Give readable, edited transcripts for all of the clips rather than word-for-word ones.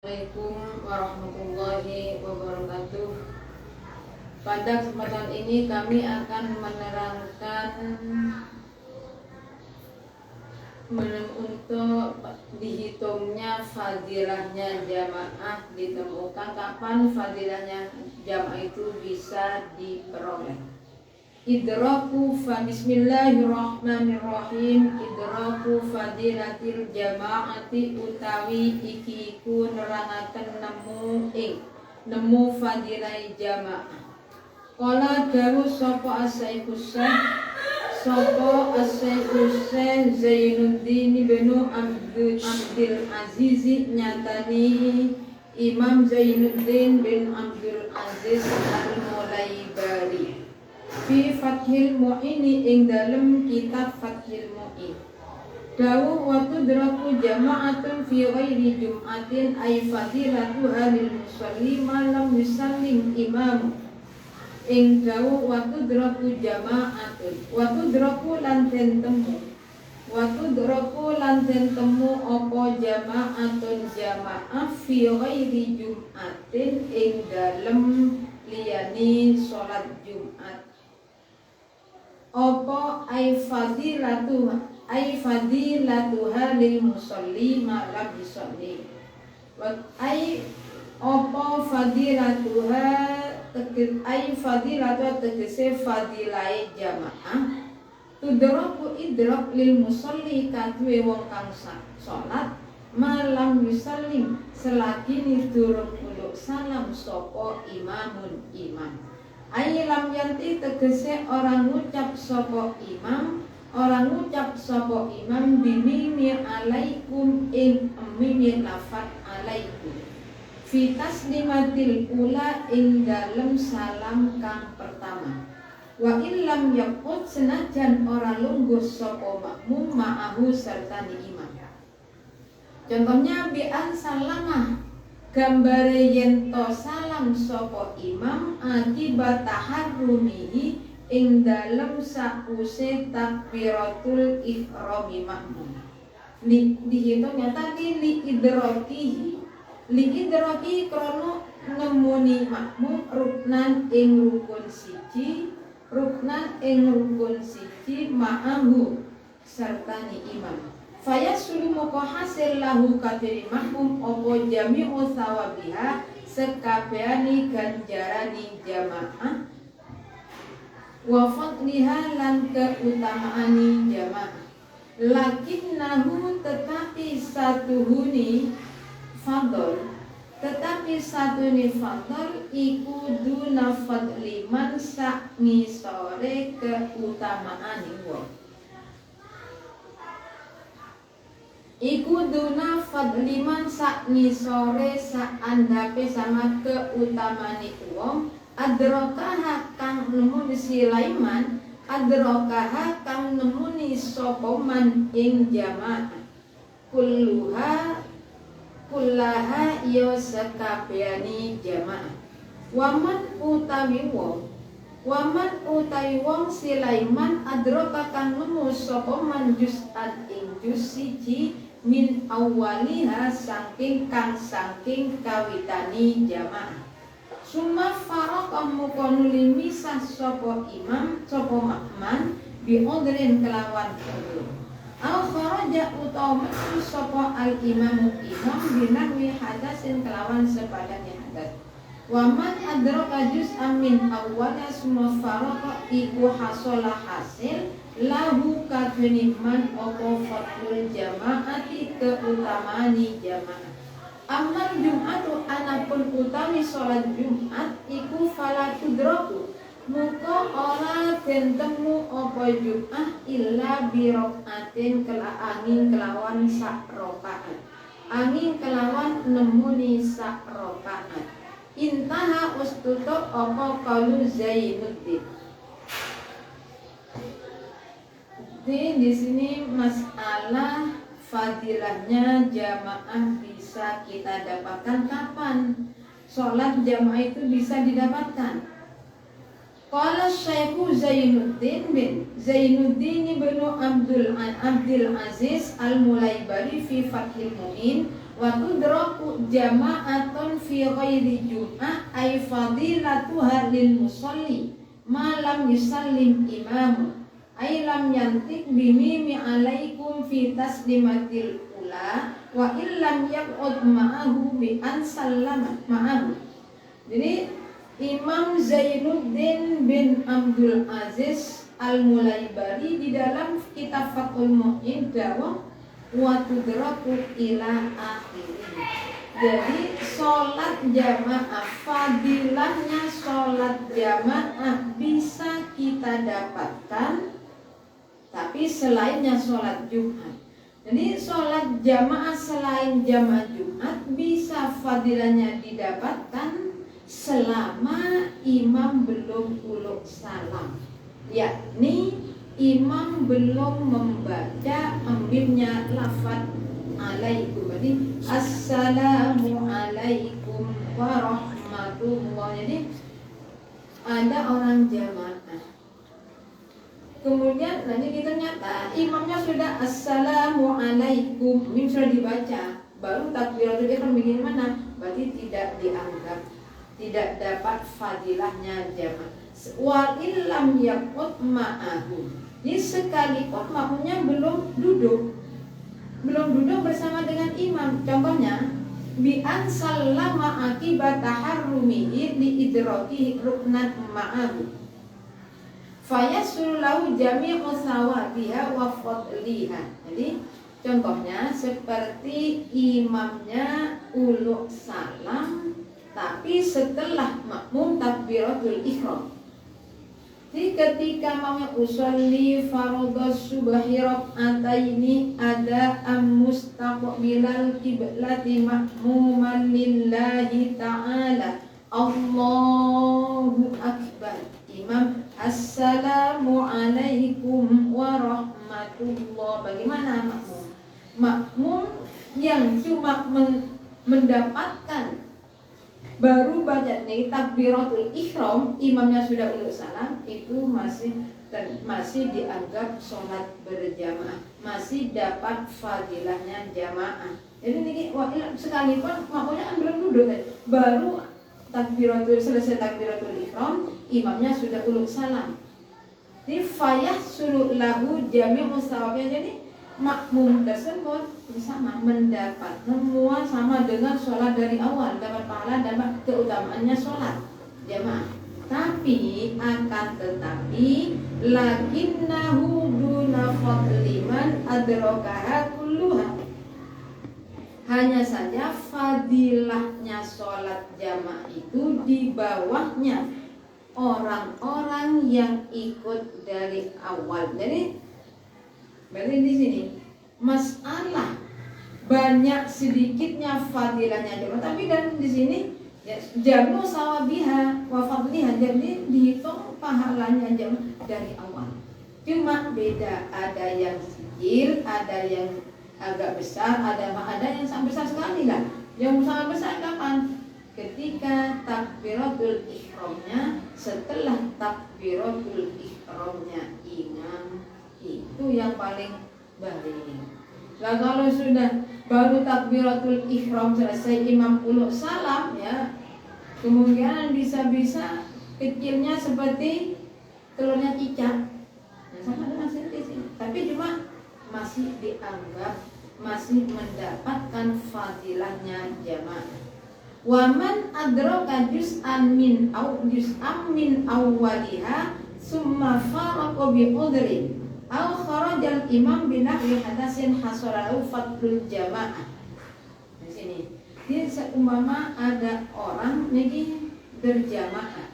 Assalamualaikum warahmatullahi wabarakatuh. Pada kesempatan ini kami akan menerangkan untuk dihitungnya fadilahnya jamaah, ditemukan kapan fadilahnya jamaah itu bisa diperoleh. Idraku fa bismillahirrahmanirrahim. Idraku fadilatil jamaati utawi iki iku nerangaken nemu fadilai jamaah. Kala dawu sapa As-Syaikh Zainuddin bin Abdul Aziz nyatani Imam Zainuddin bin Abdul Aziz Al-Mulaybari fi Fathil Mu'in ing dalem kitab Fathil Mu'in. Dawu wa tudraku jama'atun fi ghairi jum'atin ay fadilatu halil musalli malam yusallim imam. Ing dawu wa tudraku jama'atun wa tudraku lan den temu apa jama'atun jamaah fi ghairi jum'atin ing dalem liyani salat Jumat. Apa ay fadilatu halil musalli malam yusalli wa ay apa fadilatuha tegese fadilai jamaah tudraku idrak lil musalli kadue wong kang salat malam yusallim selagi durung uluk salam sapa imam. Lam yanti tegese orang ngucap sapa imam bimimi alaikum ing mimi lafat alaikum fi taslimatil ula ing dalem salam kang pertama. Wa illam yaqut senajan ora lungguh sapa makmum ma'ahu serta imam. Contohnya bi'an salamah gambare yen to salam sapa imam akibat taharrumihi ing dalem sause takbiratul ihrami makmum. Dihitungnya tadi li idraki krono nemuni makmum ruknan ing rukun siji ma'ahu serta imam. Fayasulu moko hasil lahu kadiri makmum opo jami'u thawabiha sekabehani ganjarani jamaah wa fadliha lan keutamaani jamaah. Lakinnahu tetapi satuhuni fadl iku duna fadliman sak ngisore keutamaani wong. Iku duna fadliman sak ngisore sak andhape sama keutamani wong adrokaha kang nemuni Sulaiman adrokaha kang nemuni sapa man ing jamaah kullaha ya sakabehani jamaah. Waman utawi wong Sulaiman adroka kang nemu sapa man juz'an ing juz siji min awaliha saking kawitani jamaah. Summa faraqah mukonuli misah sapa makman bi'udrin kelawan udzur. Au kharaja utawa metu sapa al imam binahwi hadasin kelawan sepadane hadas. Waman adraka juz'an min awwala summa faraqah iku hasola hasil lahu kaduniman opo fadlul jamaati keutamani jamaah. Amal Jum'atu anapun utami sholat Jum'at iku fala tudraku muka ora den temu apa Jum'ah illa birokaatin angin kelawan sak rokaat. Angin kelawan nemuni sak rokaat. Intaha ustutuk apa qaulu Zainuddin. Di sini masalah fadilahnya jamaah bisa kita dapatkan kapan? Sholat jamaah itu bisa didapatkan. Qala Syekh Zainuddin bin Abdul Aziz Al-Mulaybari fi Fathil Mu'in wa tudraku jama'atun fi ghairi jum'ah ay fadilatuha lil musalli ma lam yusallim imam ay lam yantik bimimi alaikum fi taslimatil ula wa illam yaq'ud ma'ahu bi an sallama ma'ahu. Jadi Imam Zainuddin bin Abdul Aziz Al-Mulaibari di dalam kitab Fathul Mu'in dawuh wa tudraku ila akhirih. Jadi sholat jamaah, fadilahnya sholat jamaah bisa kita dapatkan, tapi selainnya sholat Jumat. Jadi sholat jamaah selain jamaah Jumat bisa fadilahnya didapatkan selama imam belum uluk salam, yakni imam belum membaca ambilnya lafaz alaikum. Jadi assalamu alaikum warahmatullah. Jadi ada orang jamaah, kemudian nanti kita nyata imamnya sudah assalamu alaikum, ini sudah dibaca, baru takbiratul ihram begini mana, berarti tidak dianggap, tidak dapat fadilahnya jamaah. Wa illam yaqut ma'ahu, jadi sekalipun makmumnya belum duduk bersama dengan imam. Contohnya bi an sallama akibat taharrumihi li idraki ruknat ma'ahu fayasul lahu jami'u sawabiha wa fadliha. Jadi contohnya seperti imamnya uluk salam tapi setelah makmum takbiratul ihram. Jadi ketika mau usolli fardhus subhi rak'ataini ada mustaqbilal qiblati mahmuman lillahi ta'ala Allahu akbar, imam assalamu alaikum warahmatullah. Bagaimana makmum? Makmum yang cuma mendapatkan baru baca nih takbiratul ihram, imamnya sudah uluk salam, itu masih dianggap sholat berjamaah, masih dapat fadilahnya jamaah. Jadi ini sekalipun makmumnya kan belum duduk, baru selesai takbiratul ihram, imamnya sudah uluk salam. Jadi fayahsulu lahu jami'u sawabnya. Jadi makmum tersebut sama mendapat semua sama dengan sholat dari awal, dapat pahala, dapat keutamaannya sholat jamaah. Tapi akan tetapi lakinnahu duna fadliman adrakaha kulluha, hanya saja fadilahnya sholat jamaah itu di bawahnya orang-orang yang ikut dari awal. Jadi berarti di sini masalah banyak sedikitnya fadilahnya jamaah, tapi dan di sini ya, jamu sawabiha wa fadliha, jadi dihitung pahalanya jamaah dari awal. Cuma beda, ada yang kecil, ada yang agak besar, ada yang sangat besar sekali lah. Yang sangat besar kapan? Ketika takbiratul ihramnya, setelah takbiratul ihramnya imam, itu yang paling baik. Nah kalau sudah baru takbiratul ihram selesai imam uluk salam, ya kemungkinan bisa-bisa kecilnya seperti telurnya cicak, nah, sama dengan sini. Tapi cuma masih dianggap masih mendapatkan fadilahnya jamaah. Waman adraka juz'an min awwaliha summa faraqa bi udrin aw kharajal imam binahwi hadasin hasarahu fadlul jamaah. Di sini dia seumpama ada orang ini berjamaah,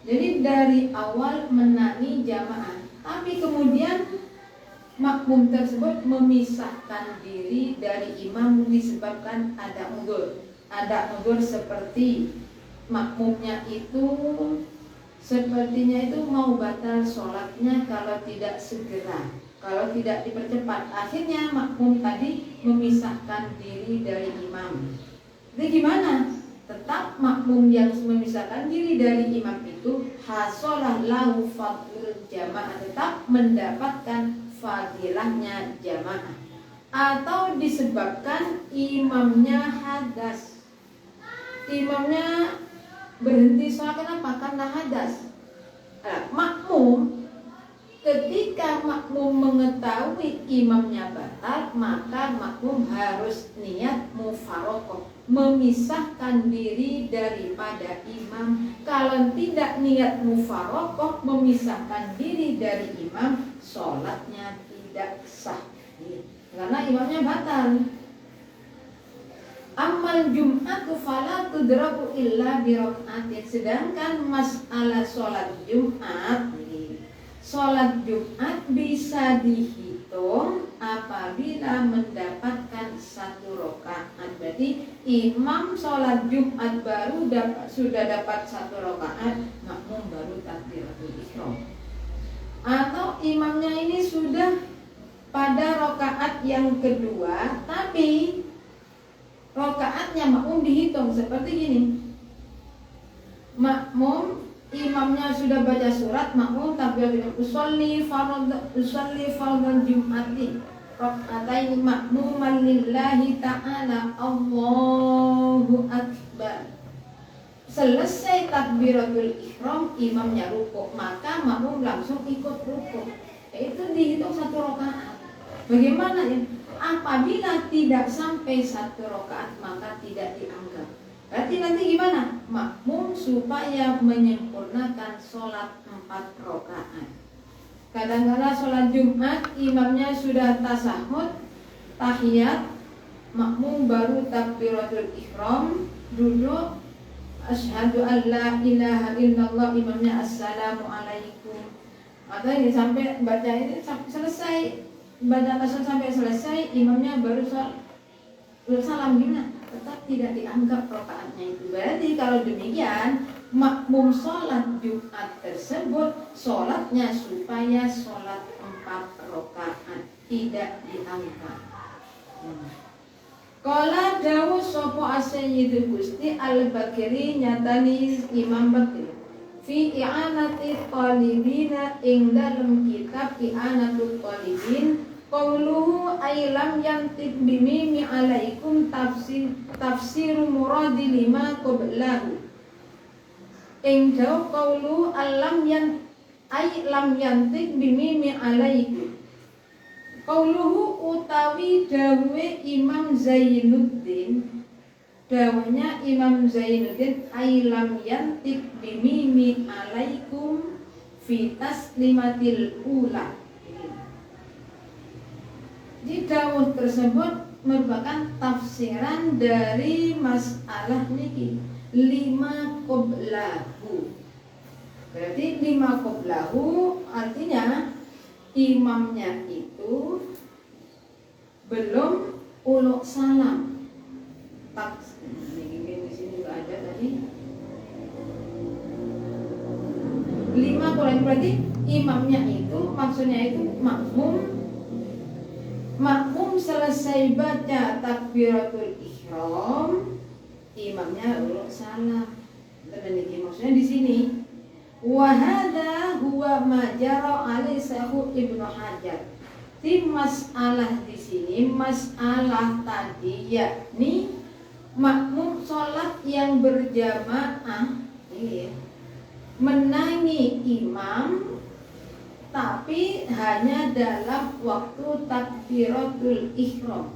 jadi dari awal menangi jamaah, tapi kemudian makmum tersebut memisahkan diri dari imam disebabkan ada udzur seperti makmumnya itu sepertinya itu mau batal sholatnya kalau tidak segera, kalau tidak dipercepat. Akhirnya makmum tadi memisahkan diri dari imam. Jadi gimana? Tetap makmum yang memisahkan diri dari imam itu hasolah lahu fadlul jamaah, tetap mendapatkan fadilahnya jamaah. atau disebabkan imamnya hadas. Imamnya berhenti sholat kenapa? Karena hadas. Makmum, ketika makmum mengetahui imamnya batal, maka makmum harus niat mufarokoh, memisahkan diri daripada imam. Kalau tidak niat mufarokoh, memisahkan diri dari imam, sholatnya tidak sah, karena imamnya batal. Amal Jum'atu fala tudraku illa birok'atin. Sedangkan masalah sholat Jum'at, sholat Jum'at bisa dihitung apabila mendapatkan 1 rakaat. Berarti imam sholat Jum'at baru sudah dapat 1 rakaat, makmum baru takbiratul ihram. Atau imamnya ini sudah pada rakaat yang kedua, tapi rakaatnya makmum dihitung seperti gini. Makmum, imamnya sudah baca surat, makmum takbiratul usolli fardhan jum'ati raka'ataini makmuman lillahi ta'ala Allahu akbar. Selesai takbiratul ihram, imamnya rukuk, maka makmum langsung ikut rukuk. Itu dihitung 1 rakaat. Bagaimana ya? Apabila tidak sampai 1 rakaat maka tidak dianggap. Berarti nanti gimana? Makmum supaya menyempurnakan sholat 4 rakaat. Kadang-kadang sholat Jumat imamnya sudah tasahud, tahiyat, makmum baru takbiratul ihram, duduk, asyhadu an la ilaha illallah, imamnya assalamualaikum. Atau ini sampai baca ini sampai selesai, baca tasawuf sampai selesai, imamnya baru salam, gimana? Tetap tidak dianggap rakaatnya itu. Berarti kalau demikian, makmum sholat Jumat tersebut sholatnya supaya sholat 4 rakaat, tidak dianggap. Kala dawuh sapa Sayyidul Gusti Al-Bakri nyatani Imam Bakri fi i'anati talibina ing dalam kitab i'anatul talibin qauluhu ay lam yantik bimimi alaikum tafsir muradi lima qablahu ing dawu qaulu alam yan ay lam yantik bimimi alaikum qauluhu utawi dawe Imam Zainuddin, dawanya Imam Zainuddin ailam yantik bimimi alaikum fi taslimatil ula. Di dawuh tersebut merupakan tafsiran dari masalah niki 5 qablahu. Berarti 5 qablahu artinya imamnya itu belum uluk salam. Ini di sini juga ada tadi. 5 Quran, berarti imamnya itu maksudnya itu makmum selesai baca takbiratul ihram, imamnya uluk salam. Maksudnya di sini wahada huwa majaro ali Syekh Ibnu Hajar. Di masalah di sini, masalah tadi yakni makmum sholat yang berjamaah menangi imam, tapi hanya dalam waktu takbiratul ihram.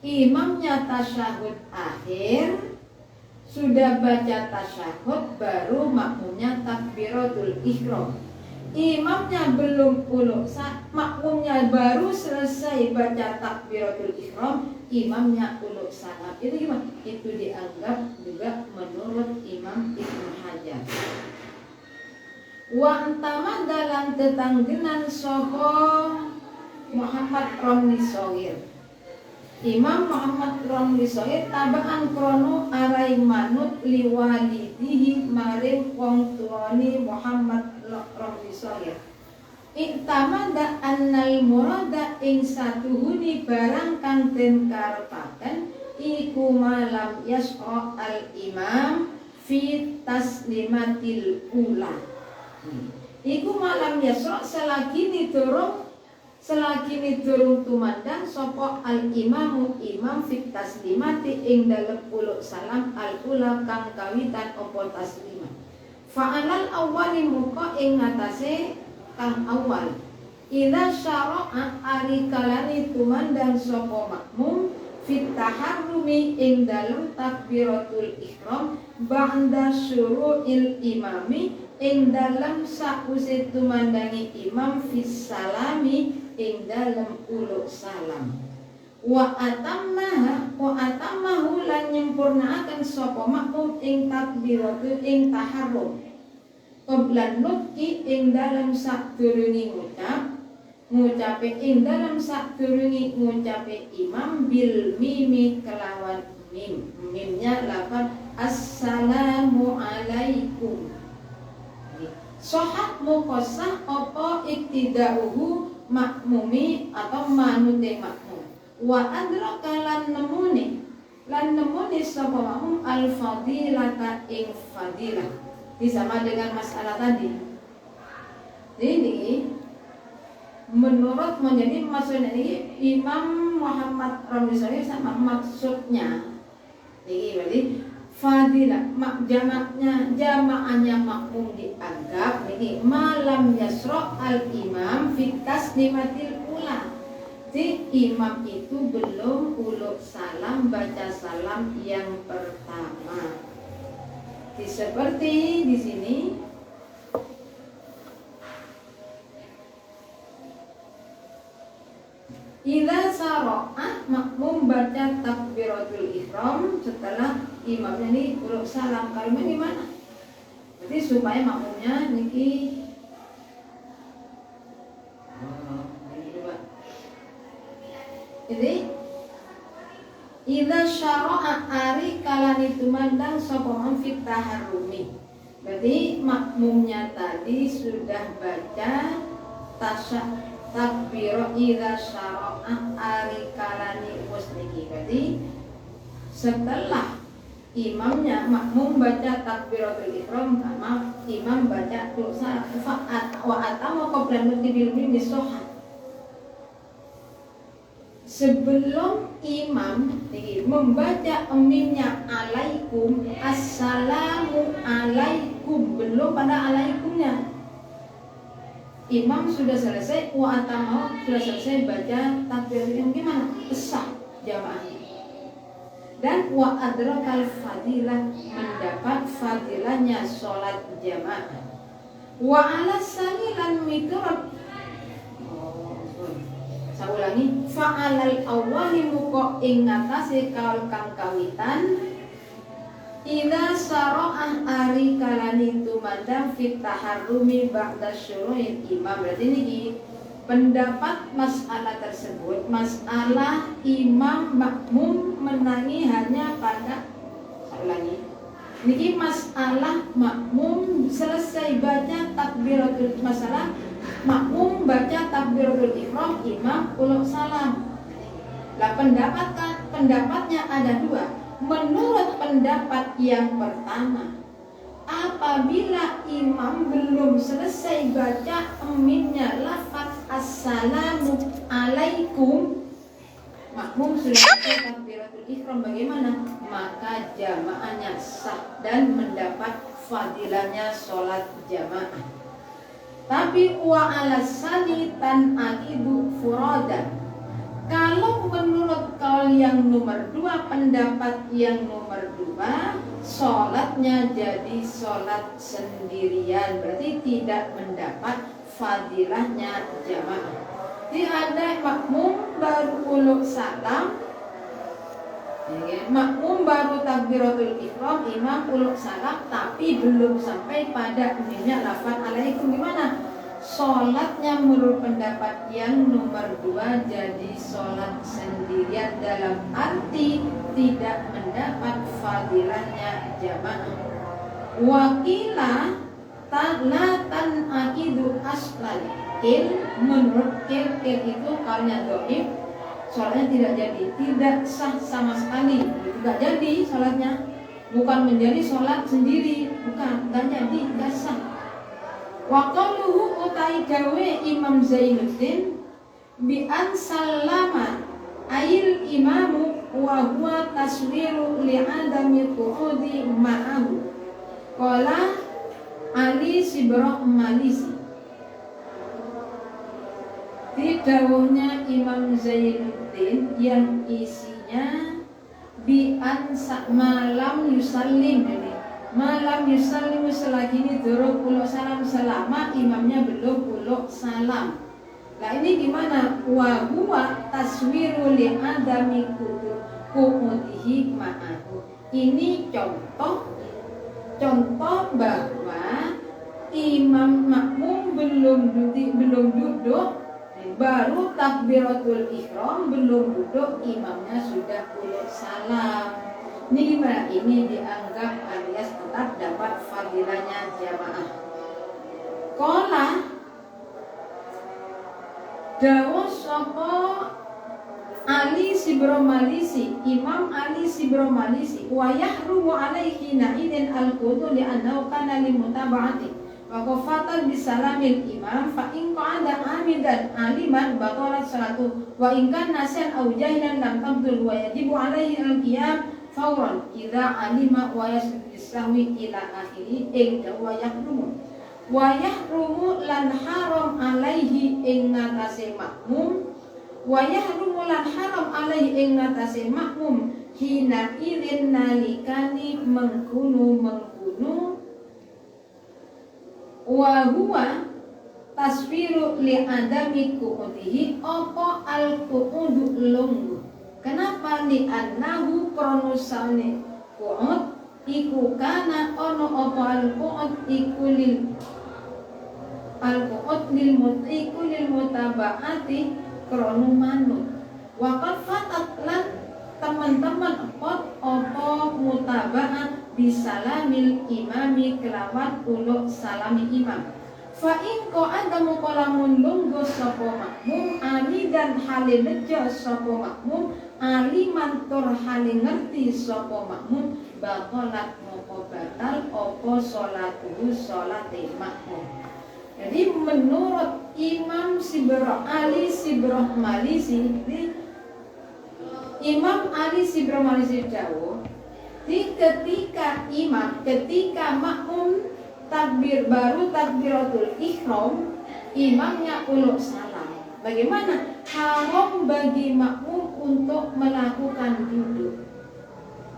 Imamnya tasyahud akhir, sudah baca tasyahud, baru makmumnya takbiratul ihram. Imamnya belum uluk, makmumnya baru selesai baca takbiratul ihram, imamnya uluk salam. Itu gimana? Itu dianggap juga menurut Imam Ibnu Hajar. Wa antama dalam tetanggenan soho Muhammad Romli Shogir. Imam Muhammad Romli Shogir tabaan krono arai manut liwalidihi maring wong tuane Muhammad Romli Shogir. Iktamada annal murada ing satuhuni barang kang den karepaken iku malam yasra al imam fi taslimatil ula. Iku malam yasra selagi durung selagi ni durung tumandang sapa al imamu imam fit taslimati ing dalem uluk salam al ula kang kawitan apa taslimat. Fa'alal awwali muka ing ngatasé kang awal. Idza syara'a ari kalani tumandang sapa makmum fit taharrumi ing dalem takbiratul ihram ba'da syuru'il imami ing dalem sause tumandangi imam fis salami ing dalem uluk salam. Wa atammahu lan nyempurnaaken sapa makmum ing takbiratul ing taharrum qablan nutqi ing dalem sadurunge ngucape ing dalem sadurunge ngucape imam bil mimi kelawan mimnya lafaz assalamu alaikum. Sohat mukosah apa iktidauhu makmumi atau manute makmum. Wa adraka lan nemune sapa makmum al fadilata ing fadilah. Sama dengan masalah tadi. Ini menurut menjadi maksudnya ini Imam Muhammad Ramli Sharif sama maksudnya ini berarti fadilah jamaahnya makmum dianggap ini malam yasra al imam fit taslimatil ula. Jadi imam itu belum uluk salam baca salam yang pertama. Seperti di sini idza sara'ah makmum baca takbiratul ihram setelah imamnya ini uluk salam. Kalimat gimana? Berarti supaya makmumnya niki jadi idza syara'a ari kalani tumandang sapa man fit taharrumi. Berarti makmumnya tadi sudah baca takbir idza syara'a ari kalani musniki. Berarti setelah imamnya makmum baca takbiratul ihram sama imam baca dosa fa'at wa atama qabla nutqi bil sohat. Sebelum imam membaca mimnya alaikum assalamu alaikum, belum pada alaikumnya imam sudah selesai wa atama sudah selesai baca takbir yang gimana? Sah jamaah. Dan wa adrakal fadilah mendapat fadilahnya sholat jamaah. Wa ala sanilan mikrot. Saya ulangi, fa'alal awwali muka ing ngatasi kaul kang kawitan idza sara'ah ari kalani tumandang fit taharrumi ba'da syuru'il imam. Berarti ini pendapat masalah tersebut, masalah imam makmum menangi hanya pada, saya ulangi, ini masalah makmum selesai baca takbiratul masalah makmum baca takbiratul ihram, imam uluk salam. Lah pendapatnya ada dua. Menurut pendapat yang pertama, apabila imam belum selesai baca minnya lafaz assalamu alaikum, makmum sudah baca takbiratul ihram, bagaimana? Maka jamaahnya sah dan mendapat fadilahnya sholat jamaah. Tapi wa alasani tan akidu furada. Kalau menurut kaul yang nomor 2, pendapat yang nomor 2, sholatnya jadi sholat sendirian, berarti tidak mendapat fadilahnya jamaah. Jadi ada makmum baru uluk salam, makmum baru takbiratul ihram, imam uluk salam, tapi belum sampai pada minyak lafaz alaikum. Gimana? Sholatnya menurut pendapat yang nomor 2 jadi sholat sendirian, dalam arti tidak mendapat fadilahnya jamaah. Wakila tan akidu aslan kil, menurut kil itu kalnya doib, sholatnya tidak jadi, tidak sah sama sekali, tidak jadi sholatnya, bukan menjadi sholat sendiri, bukan, tidak jadi, tidak sah. Wa qaluhu utai dawe Imam Zainuddin bi an sallama ayil imamu wa huwa taswiru li adami qu'udi ma'ahu. Qala Ali Sibroh Malisi. Di dawuhnya Imam Zainuddin yang isinya bi an malam yusallim, ini malam yusallim selagi ini durung uluk salam, selama imamnya belum uluk salam. Nah ini gimana? Wa huwa taswiru li adami qu'udihi ma'ahu. Ini contoh bahwa imam makmum belum duduk, baru takbiratul ihram, belum duduk, imamnya sudah uluk salam. Ini dianggap alias tetap dapat fadilahnya jamaah. Qala dawuh sapa Ali Sibroh Malisi, Imam Ali Sibroh Malisi, wa yahrumu alaihi na'idin al-qudu li'annahu kana limutaba'ati wa qafatan bisalamil imam fa in qa'ada amidan aliman batalat salatu wa in kana nasiyan aw jahilan lam tabdul wa yajibu alaihi al-qiyam fawran idza alima wa yasjudu sahwi ila akhiri ing wa yahrumu lan haram alaihi ing ngatasé makmum wa yahrumu lan haram alaihi ing ngatasé makmum hina idzin nalikani mengkunu wa huwa tasfiru li adami qu'udihi apa al-qu'udu lungguh. Kenapa? Li annahu pronusane qu'ud iku kana ono apa al-qu'ud iku lil mutaba'ati kronu manut. Waqad fatat lan teman-teman apa mutaba'at bisalamil imami kelawan uluk salami imam. Fa in qa'ada muqalamun lungguh sapa makmum dan hale nejo sapa makmum aliman tur hale ngerti sapa makmum batalat moko batal apa salatuhu salate makmum. Jadi menurut Imam Sibroh Ali Sibroh Malisi, Imam Ali Sibroh Malisi dawuh, ketika makmum baru takbiratul ihram, imamnya uluk salam. Bagaimana? Haram bagi makmum untuk melakukan duduk.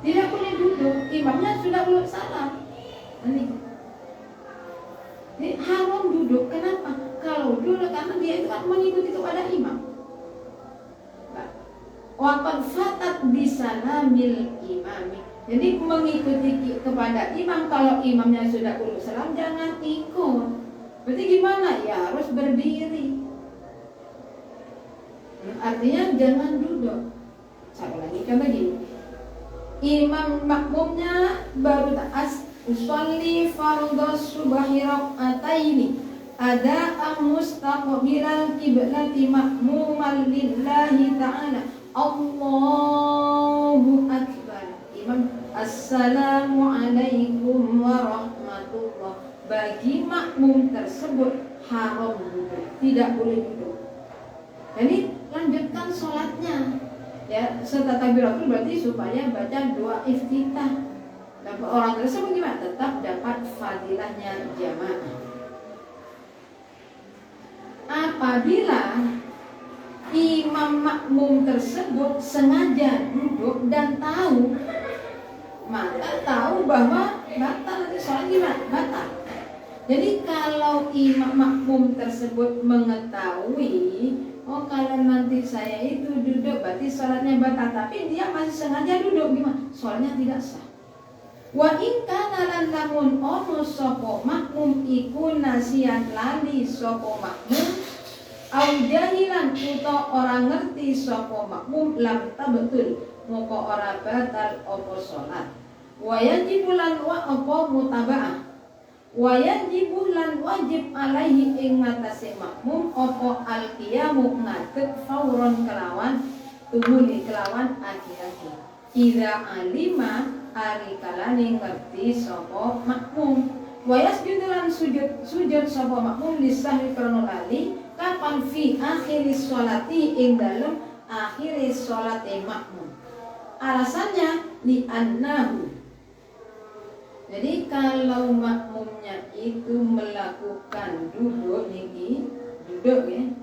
Tidak boleh duduk, imamnya sudah uluk salam. Ini haram duduk. Kenapa? Kalau duduk karena dia itu kan mengikuti kepada imam. Waqad fatat bisalamil imami. Jadi mengikuti kepada imam, kalau imamnya sudah uluk salam jangan ikut. Berarti gimana? Ya harus berdiri. Artinya jangan duduk. Saya ulangi contoh gini. Imam makmumnya baru usolli fardhos subahi rak'ataini ada mustaqbilal qiblati makmuman lillahi ta'ala Allahu akbar. Imam assalamu alaikum warahmatullah. Bagi makmum tersebut haram duduk, tidak boleh duduk. Jadi lanjutkan sholatnya ya, serta takbiratul berarti supaya baca doa iftitah. Dan orang tersebut gimana? Tetap dapat fadilahnya jamaah. Apabila imam makmum tersebut sengaja duduk dan tahu, maka tahu bahwa batal, nanti sholat gimana? Batal. Jadi kalau imam makmum tersebut mengetahui, oh kalau nanti saya itu duduk berarti sholatnya batal, tapi dia masih sengaja duduk, gimana? Sholatnya tidak sah. Wa in kana lan lamun ono sapa makmum iku nasiyan lali sapa makmum au jahilan uta ora ngerti sapa makmum lam tabtul moko ora batal apa salat. Wa yajibu lan wa apa mutaba'ah. Wa yajibu lan wajib alaihi ing ngatasé makmum apa al-qiyamu ngadeg fauron kelawan tumuli kelawan akhir-akhir. Ida alima ari kalane ngerti sapa makmum wa yasjudu lan sujud sapa makmum lisahwi krana lali kapan fi akhiri sholati ing dalem akhiri sholati makmum. Alasannya li annahu, jadi kalau makmumnya itu melakukan duduk nih, duduk ya,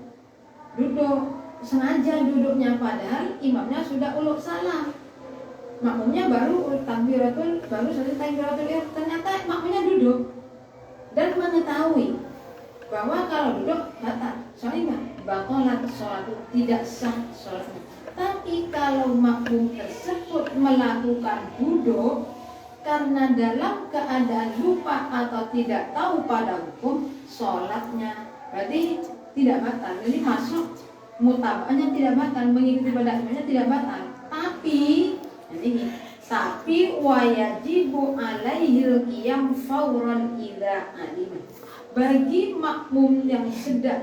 duduk sengaja duduknya padahal imamnya sudah uluk salam, makmumnya baru takbiratul, baru selesai takbiratul ihram, ternyata makmumnya duduk dan mengetahui bahwa kalau duduk batal sholatnya, batalat sholat, tidak sah sholatnya. Tapi kalau makmum tersebut melakukan duduk karena dalam keadaan lupa atau tidak tahu pada hukum, sholatnya berarti tidak batal. Jadi masuk mutabaknya tidak batal, mengikuti pada imamnya tidak batal. Tapi wajibu alaihil qiyam fauran idza alima. Bagi makmum yang sudah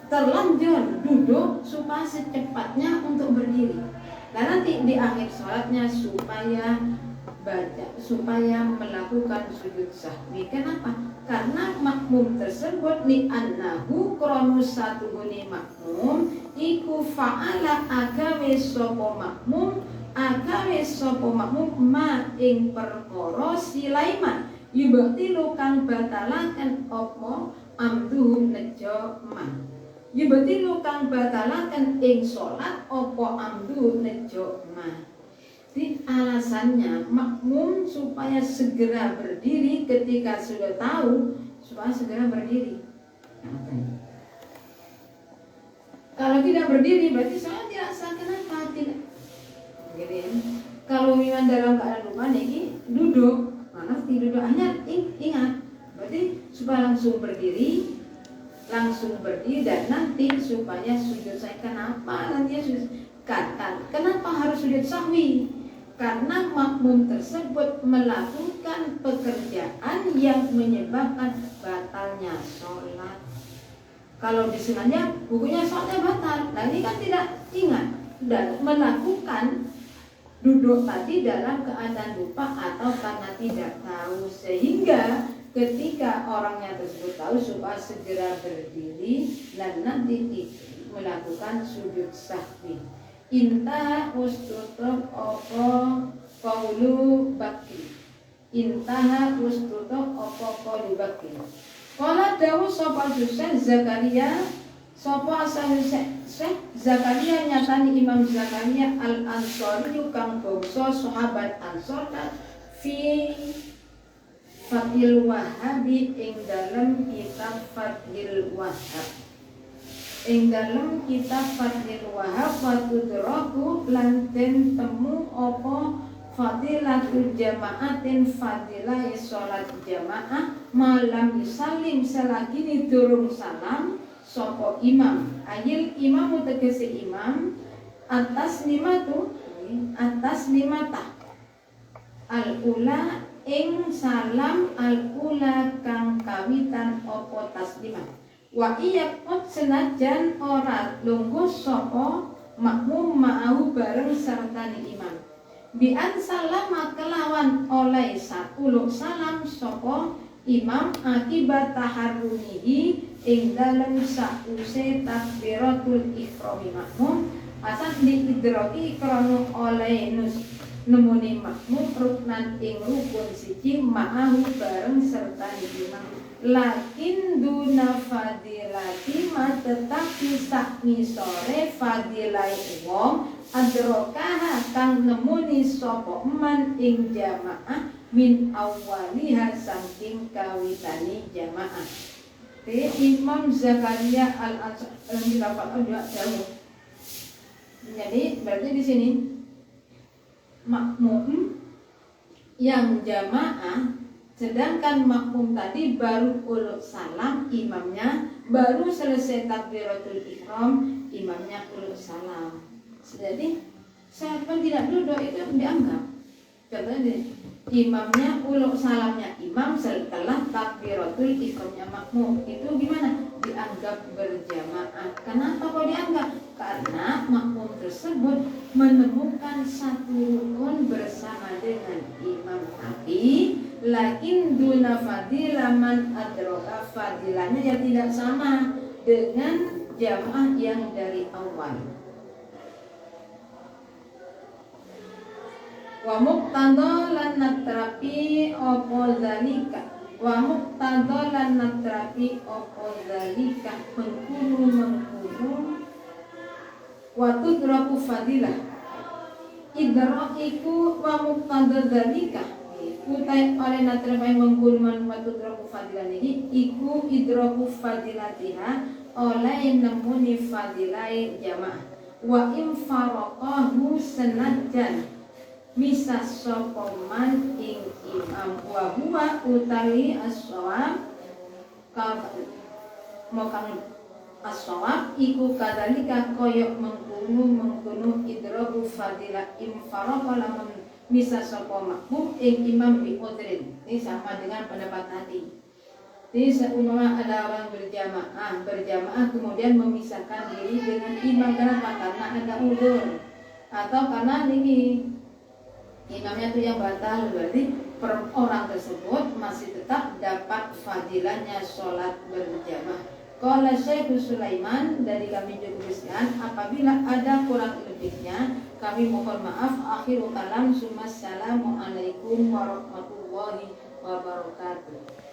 terlanjur duduk supaya secepatnya untuk berdiri. Dan nanti di akhir sholatnya supaya melakukan sujud sahwi. Kenapa? Karena makmum tersebut li annahu kronu satu guni makmum iku fa'ala agawe sopo makmum ma ing perkara silaiman yubtilu kang batalaken opo amdu nejo ma. Yubtilu kang batalaken ing salat apa amdu nejo ma. Jadi alasannya makmum supaya segera berdiri ketika sudah tahu, supaya segera berdiri. Kalau tidak berdiri berarti saya tidak sah. Kenapa tidak? Gitu ya. Kalau memang dalam keadaan lupa nih duduk, mana duduk hanya ingat, berarti supaya langsung berdiri dan nanti supaya sujud saya. Kenapa nanti sujud? Kenapa harus sujud sahwi? Karena makmum tersebut melakukan pekerjaan yang menyebabkan batalnya sholat. Kalau disengaja bukunya sholatnya batal, nah ini kan tidak ingat dan melakukan duduk tadi dalam keadaan lupa atau karena tidak tahu, sehingga ketika orangnya tersebut tahu supaya segera berdiri dan nanti melakukan sujud sahwi. Intaha ustutok opo kaulu bakti. Intaha ustutok opo kaulu bakti. Kala dawu sopa Syekh Zakaria, sopa Syekh Zakaria nyatani Imam Zakaria al-Ansari kang bangsa sahabat Ansor fi Fathil Wahhabi ing dalam kitab Fathil Wahhab. Ing dalam kitab Fathil Wahhab watudraku lan den temu apa fadilatul jamaatin fadilah salat jamaah malam yusallim selagi ni durung salam sapa imam. Ayil imam tegese imam atas nimata al-ula ing salam al-ula kang kawitan apa taslimah. Wa iyakut senajan ora lungguh sapa makmum ma'ahu bareng sertani imam. Bi an salama kelawan oleh satuluk salam sapa imam akibat taharrumihi ing dalem sause takbiratul ihrami makmum asal diidroki krana oleh nemuni makmum ruknan ing rukun siji ma'ahu bareng sertani imam. Lakin duna fadilati ma tetapi sakmi sore fadilai wong adrokaha kang nemuni sapa man ing jamaah min awaliha saking kawitani jamaah. Imam Zakaria al-Ansari juga jauh. Jadi berarti di sini makmum yang jamaah, sedangkan makmum tadi baru uluk salam, imamnya baru selesai takbiratul ihram, imamnya uluk salam. Jadi siapa tidak duduk itu dianggap. Contohnya imamnya uluk salamnya imam setelah takbiratul ihramnya makmum, itu gimana? dianggap berjamaah. Kenapa kok dianggap? Karena makmum tersebut menemukan satu rukun bersama dengan imam. Tapi lakin duna fadilah man adroka, fadilahnya ya tidak sama dengan jamaah yang dari awal. Wa muqtadha lan natrapi opo zalika, wa muqtadha lan natrapi opo zalika mengkunu wa tudraku fadilah idrakiku wa muqtadha zalika utai oleh natrapi mengkunu wa tudraku fadilah ini iku idraku fadilatiha oleh nemuni fadilai jamaah wa imfaraqahu senajan misa sopoman ing imam wa huwa utawi as-shawab mokang as-shawab iku kadalika koyok mengkunu idrabu fadilah imfaroqa lamun misa sopo makmum ing imam bi udrin. Ini sama dengan pendapat tadi. Jadi seumpama ada orang berjamaah kemudian memisahkan diri dengan imam kenapa? Karena ada udzur atau karena ini imamnya itu yang batal, berarti orang tersebut masih tetap dapat fadilahnya sholat berjamaah. Qala Syekh Sulaiman dari kami Jogja, apabila ada kurang lebihnya kami mohon maaf. Akhirul kalam, assalamualaikum warahmatullahi wabarakatuh.